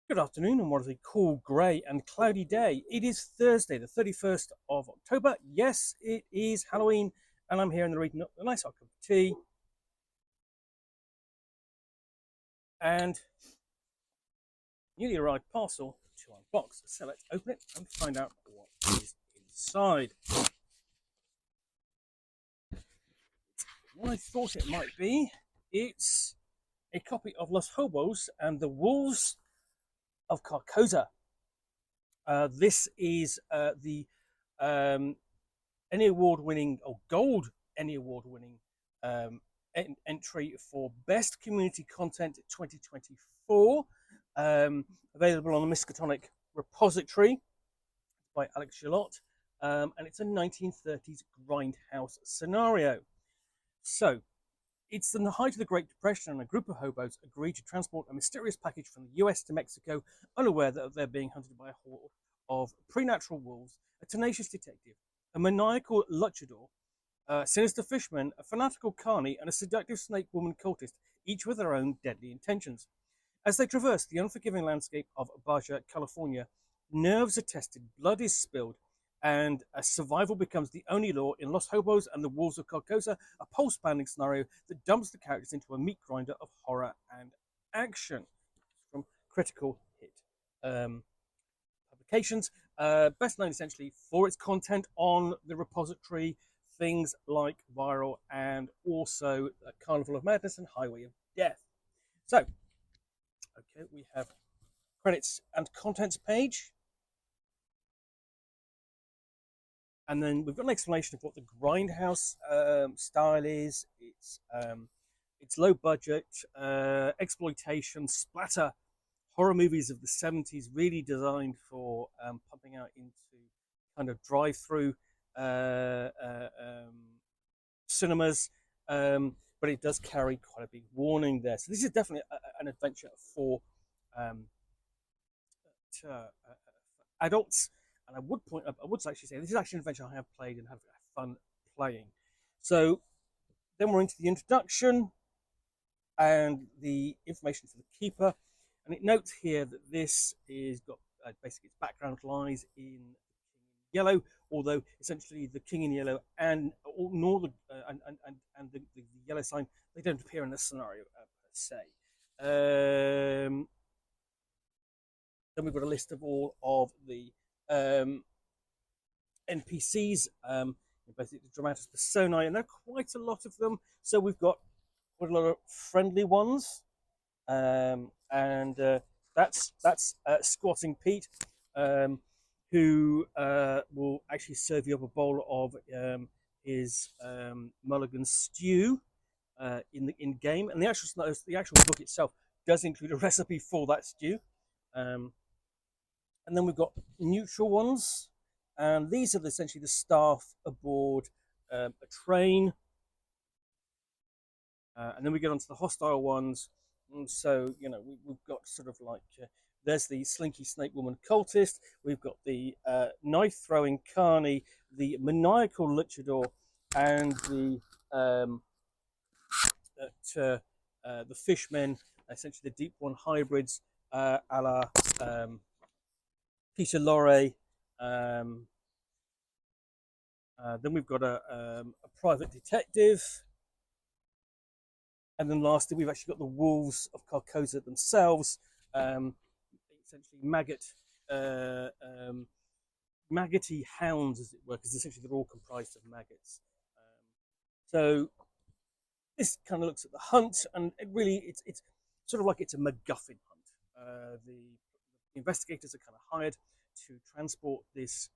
Good afternoon, and what is a cool, grey, and cloudy day? It is Thursday, the 31st of October. Yes, it is Halloween, and I'm here in the reading up a nice hot cup of tea and newly arrived parcel to unbox. So let's open it and find out what is inside. What I thought it might be, it's a copy of Los Hobos and the Wolves of Carcosa. This is the um, Ennie Award-winning or Gold Ennie Award-winning entry for Best Community Content 2024, available on the Miskatonic repository by Alex Guillotte, and it's a 1930s grindhouse scenario. So, it's in the height of the Great Depression, and a group of hobos agreed to transport a mysterious package from the US to Mexico, unaware that they're being hunted by a horde of preternatural wolves, a tenacious detective, a maniacal luchador, a sinister fishman, a fanatical carny, and a seductive snake woman cultist, each with their own deadly intentions. As they traverse the unforgiving landscape of Baja, California, nerves are tested, blood is spilled, and survival becomes the only law in Los Hobos and the Wolves of Carcosa, a pulse-pounding scenario that dumps the characters into a meat grinder of horror and action. From Critical Hit Publications, best known essentially for its content on the repository, things like Viral and also Carnival of Madness and Highway of Death. So, okay, we have credits and contents page. And then we've got an explanation of what the Grindhouse style is. It's low budget, exploitation, splatter, horror movies of the 70s, really designed for pumping out into kind of drive-through cinemas. But it does carry quite a big warning there. So this is definitely an adventure for adults. And I would actually say this is actually an adventure I have played and have fun playing. So then we're into the introduction and the information for the keeper. And it notes here that this is got basically its background lies in Yellow, although essentially the King in Yellow and nor the the yellow sign, they don't appear in the scenario per se. Then we've got a list of all of the NPCs, basically the dramatis personae, and there are quite a lot of them. So we've got quite a lot of friendly ones, and that's Squatting Pete, who will actually serve you up a bowl of his mulligan stew in game, and the actual book itself does include a recipe for that stew. And then we've got neutral ones, and these are essentially the staff aboard a train. And then we get onto the hostile ones. And so, we've got sort of like there's the slinky snake woman cultist. We've got the knife throwing carny, the maniacal luchador, and the fishmen, essentially the deep one hybrids, a la Peter Lorre. Then we've got a private detective. And then lastly, we've actually got the Wolves of Carcosa themselves, essentially maggoty hounds, as it were, because essentially they're all comprised of maggots. So this kind of looks at the hunt, and it's sort of like it's a MacGuffin hunt. The investigators are kind of hired to transport this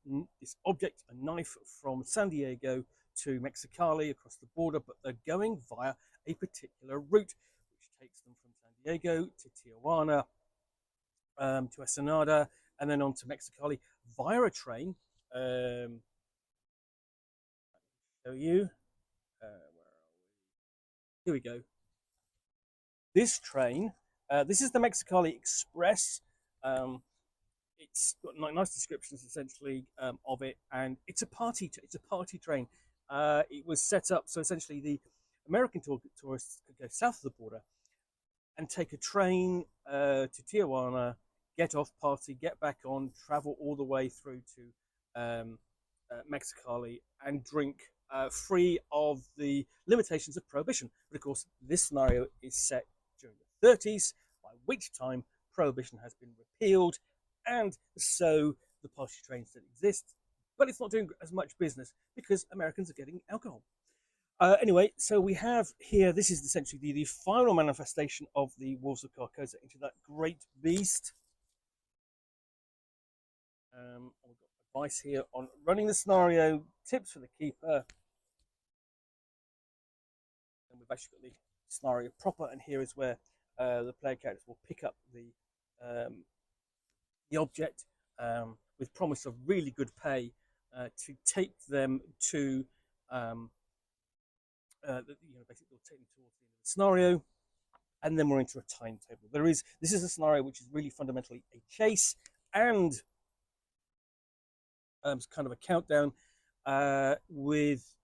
object, a knife, from San Diego to Mexicali across the border, but they're going via a particular route, which takes them from San Diego to Tijuana, to Ensenada, and then on to Mexicali via a train. Show you. Here we go. This train, this is the Mexicali Express. It's got nice descriptions essentially of it, and it's a party train. It was set up so essentially the American tourists could go south of the border and take a train to Tijuana get off party, get back on, travel all the way through to Mexicali and drink free of the limitations of prohibition. But of course, this scenario is set during the 30s, by which time prohibition has been repealed, and so the party train still exists, but it's not doing as much business because Americans are getting alcohol. Anyway, so we have here, this is essentially the final manifestation of the Wolves of Carcosa into that great beast. We've got advice here on running the scenario, tips for the keeper. And we've actually got the scenario proper, and here is where the player characters will pick up the object with promise of really good pay to take them to basically they'll take them towards the end of the scenario, and then we're into a timetable. This is a scenario which is really fundamentally a chase and kind of a countdown with.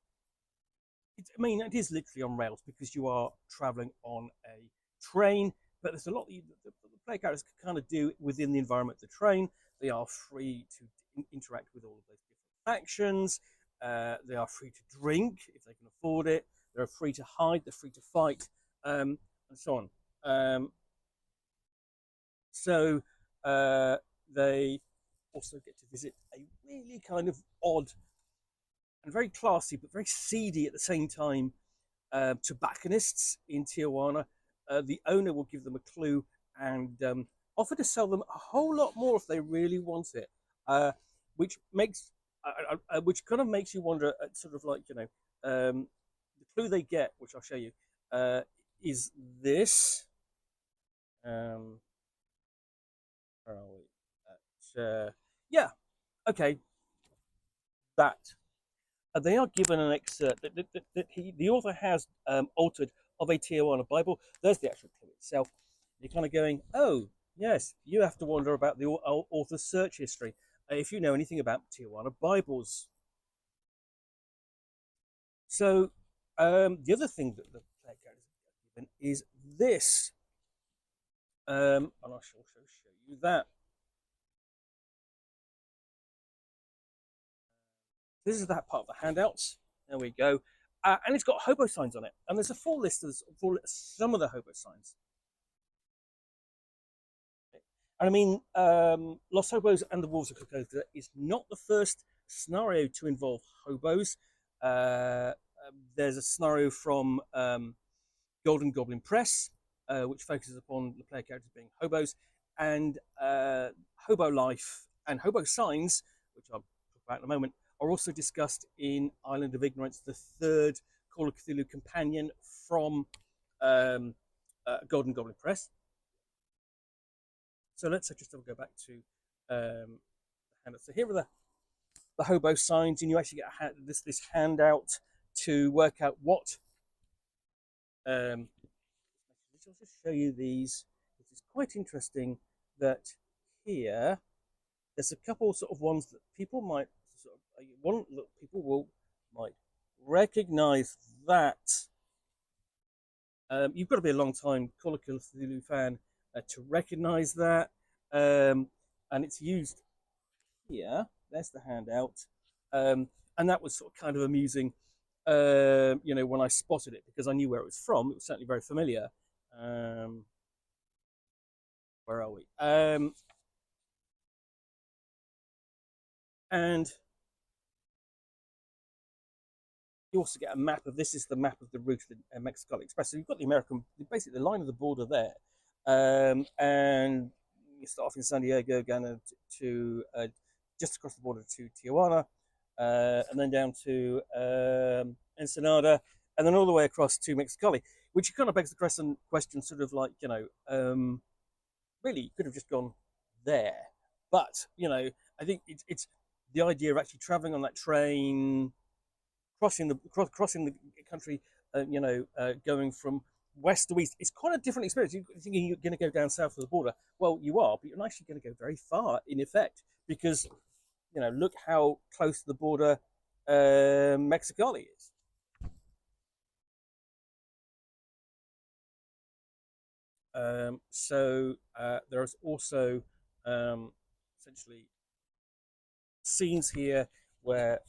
I mean, it is literally on rails because you are traveling on a train, but there's a lot that the player characters can kind of do within the environment of the train. They are free to interact with all of those different factions. They are free to drink if they can afford it. They're free to hide. They're free to fight, and so on. So they also get to visit a really kind of odd and very classy, but very seedy at the same time, tobacconists in Tijuana. The owner will give them a clue and offer to sell them a whole lot more if they really want it, which makes which kind of makes you wonder, sort of like the clue they get, which I'll show you, is this. Where are we? Yeah, okay, that. They are given an excerpt that the author has altered of a Tijuana Bible. There's the actual clue itself. You're kind of going, oh, yes, you have to wonder about the author's search history if you know anything about Tijuana Bibles. So the other thing that the player characters are given is this. And I shall also show you that. This is that part of the handouts. There we go. And it's got hobo signs on it. And there's a full list of some of the hobo signs. And I mean, Los Hobos and the Wolves of Carcosa is not the first scenario to involve hobos. There's a scenario from Golden Goblin Press, which focuses upon the player characters being hobos, and hobo life and hobo signs, which I'll talk about in a moment, are also discussed in Island of Ignorance, the third Call of Cthulhu companion from Golden Goblin Press. So let's just go back to the handout. So here are the hobo signs, and you actually get this handout to work out what. I'll just show you these. It's quite interesting that here there's a couple sort of ones that people might sort of one that people might recognize that. You've got to be a long time Call of Cthulhu fan to recognize that, and it's used here. There's the handout, and that was sort of kind of amusing, when I spotted it because I knew where it was from. It was certainly very familiar. Where are we? And you also get a map of this. Is the map of the route of the Mexican Express. So you've got the American, basically the line of the border there, and you start off in San Diego, going to just across the border to Tijuana, and then down to Ensenada, and then all the way across to Mexicali, which kind of begs the question, sort of like, really, you could have just gone there. But, I think it's the idea of actually traveling on that train, crossing the country, going from west to east. It's quite a different experience. You're thinking you're going to go down south of the border. Well, you are, but you're actually going to go very far, in effect, because, look how close to the border Mexicali is. So there's also essentially scenes here where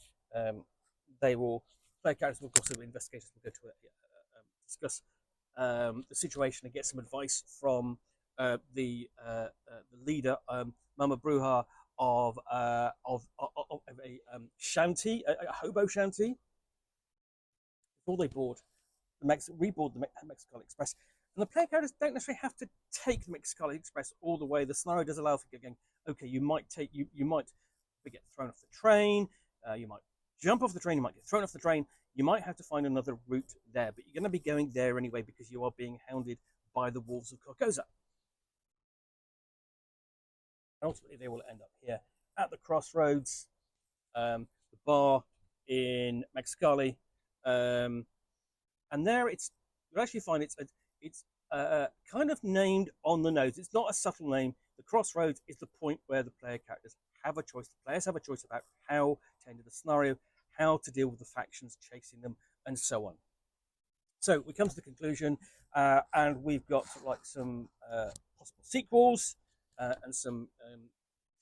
they will player characters will also investigators will go to discuss the situation and get some advice from the leader, Mama Bruja of a shanty, a hobo shanty, before they reboard the Miskatonic Express. And the player characters don't necessarily have to take the Miskatonic Express all the way. The scenario does allow for going, okay, you might get thrown off the train, you might jump off the train, you might get thrown off the train, you might have to find another route there, but you're going to be going there anyway because you are being hounded by the wolves of Carcosa. Ultimately, they will end up here at the crossroads, the bar in Mexicali, and there you'll actually find it's kind of named on the nose. It's not a subtle name. The crossroads is the point where the player characters have a choice. The players have a choice about how to enter the scenario, how to deal with the factions chasing them, and so on. So we come to the conclusion, and we've got sort of like some possible sequels and some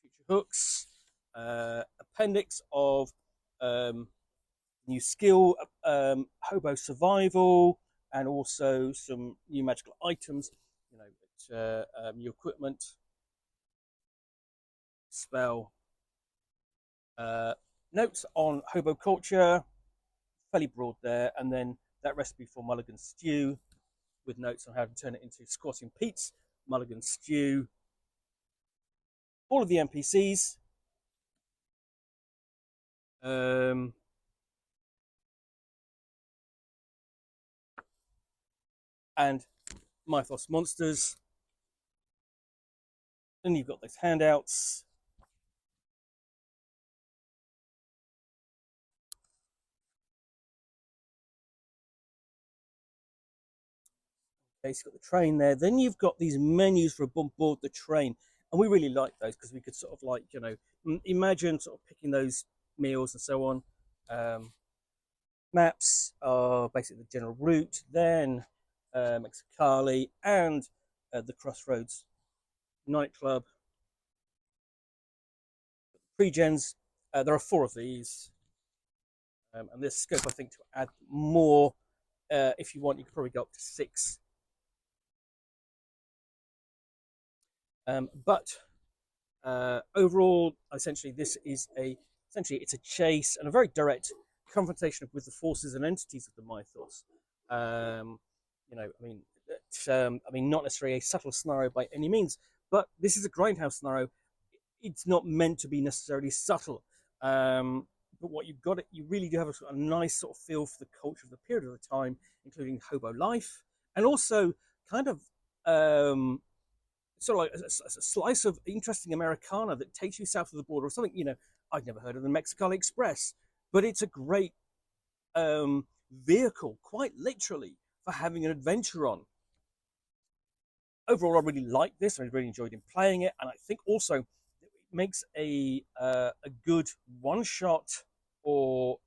future hooks, appendix of new skill, hobo survival, and also some new magical items, new equipment, spell, notes on hobo culture, fairly broad there, and then that recipe for mulligan stew with notes on how to turn it into squatting Pete's mulligan stew. All of the NPCs. And Mythos monsters. Then you've got those handouts. Okay, so you've got the train there. Then you've got these menus for on board the train. And we really like those because we could sort of like, imagine sort of picking those meals and so on. Maps are basically the general route. Then Mexicali and the Crossroads nightclub. Pre-gens, there are 4 of these. And there's scope, I think, to add more. If you want, you could probably go up to 6. But overall, essentially, it's a chase and a very direct confrontation with the forces and entities of the Mythos. Not necessarily a subtle scenario by any means, but this is a Grindhouse scenario. It's not meant to be necessarily subtle. But what you've got, you really do have a nice sort of feel for the culture of the period of the time, including hobo life, and also kind of sort of like a slice of interesting Americana that takes you south of the border or something. I'd never heard of the Mexican Express, but it's a great vehicle, quite literally, for having an adventure on. Overall, I really like this. I really enjoyed in playing it, and I think also it makes a good one-shot or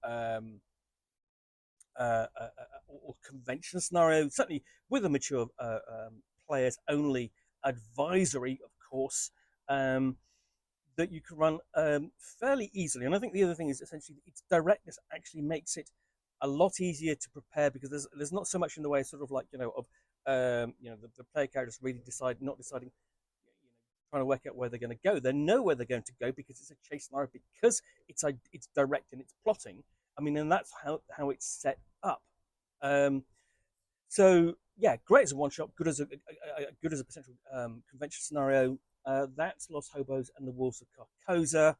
convention scenario, certainly with a mature players only advisory, of course, that you can run fairly easily. And I think the other thing is essentially its directness actually makes it a lot easier to prepare because there's not so much in the way sort of like of the player characters really not deciding, trying to work out where they're going to go. They know where they're going to go because it's a chase scenario, because it's direct in its plotting. I mean, and that's how it's set up. So yeah, great as a one shot, good as a potential convention scenario. That's Los Hobos and the Wolves of Carcosa.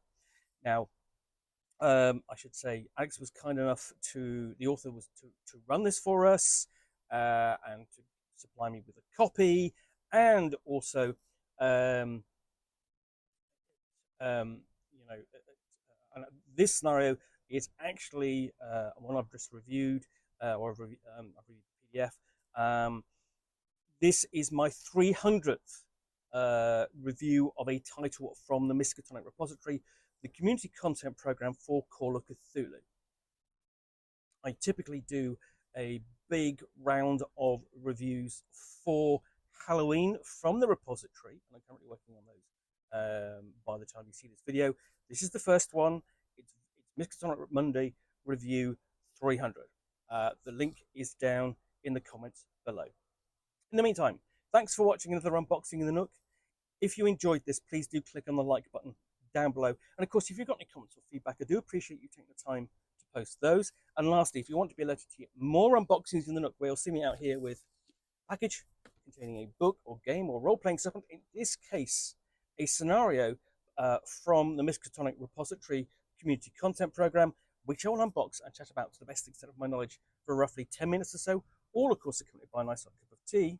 Now, I should say Alex was kind enough the author was to run this for us and to supply me with a copy, and also this scenario is actually one I've just reviewed, or I've reviewed the PDF. This is my 300th review of a title from the Miskatonic repository, the community content program for Call of Cthulhu. I typically do a big round of reviews for Halloween from the repository, and I'm currently working on those by the time you see this video. This is the first one. It's Miskatonic Monday Review 300. The link is down in the comments below. In the meantime, thanks for watching another unboxing in the Nook. If you enjoyed this, please do click on the like button down below. And of course, if you've got any comments or feedback, I do appreciate you taking the time to post those. And lastly, if you want to be alerted to get more unboxings in the Nook, where you'll see me out here with a package containing a book or game or role-playing supplement, in this case, a scenario from the Miskatonic repository community content program, which I will unbox and chat about to the best extent of my knowledge for roughly 10 minutes or so, all of course accompanied by a nice hot cup of tea.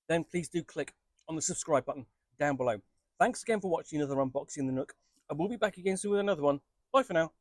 Then please do click on the subscribe button down below. Thanks again for watching another unboxing in the Nook. I will be back again soon with another one. Bye for now.